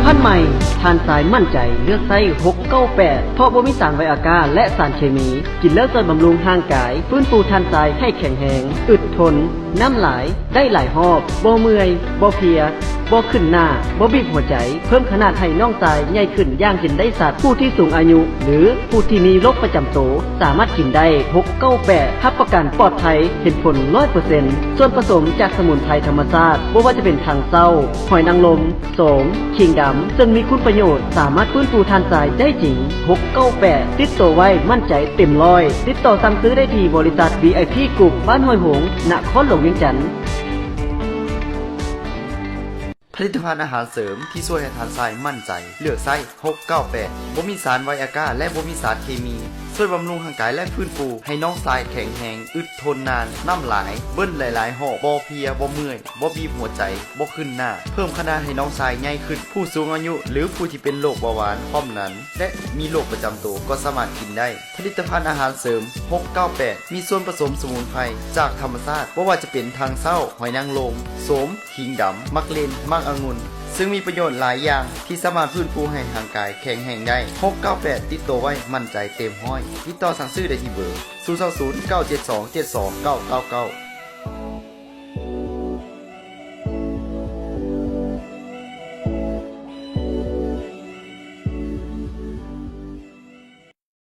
ภัณฑ์ใหม่ทานสายมั่นใจเลือกไส้698เพราะบ่มีสารไวอากาศและสารเคมีกินแล้วช่วยบำรุงร่างกายฟื้นฟูทานสายให้แข็งแรงอึดทนน้ำหลายได้หลายหอบบ่เมื่อยบ่เพลียบ่ขึ้นหน้าบ่บีบหัวใจเพิ่มขนาดให้น่องตายใหญ่ขึ้นอย่างเห็นได้สัตว์ผู้ที่สูงอายุหรือผู้ที่มีโรคประจำตัวสามารถกินได้698รับประกันปลอดภัยเห็นผล 100% ส่วนผสมจากสมุนไพรธรรมชาติบ่ว่าจะเป็นทางเศร้าหอยนางรมโสมขิงดำซึ่งมีคุณประโยชน์สามารถฟื้นฟูทานสายได้จริง698ติดต่อไว้มั่นใจเต็มร้อยติดต่อสั่งซื้อได้ที่บริษัท VIP Group บ้านห้วยหงส์นครหลวงเวียงจันทน์ผลิตภัณฑ์อาหารเสริมที่ช่วยให้ทานทรายมั่นใจเลือกไส้698บ่มีสารไวอากาศและบ่มีสารเคมีช่วยบำรุงร่างกายและฟื้นฟูให้น้องทรายแข็งแรงอึดทนนานน้ำหลายเบิ้ลหลายๆหอบบ่เพลียบ่เมื่อยบ่บีบหัวใจบ่ขึ้นหน้าเพิ่มขนาดให้น้องทรายใหญ่ขึ้นผู้สูงอายุหรือผู้ที่เป็นโรคเบาหวานความดันและมีโรคประจำตัวก็สามารถกินได้ผลิตภัณฑ์อาหารเสริม698มีส่วนผสมสมุนไพรจากธรรมชาติบ่ว่าจะเป็นทางเศร้าหอยนางรมโสมขิงดำมักเลนมักองุ่นซึ่งมีประโยชน์หลายอย่างที่สามารถฟื้นฟูให้ร่างกายแข็งแรงได้698ติดตัวไว้มั่นใจเต็มห้อยติดต่อสั่งซื้อได้ที่เบอร์020 972 72 999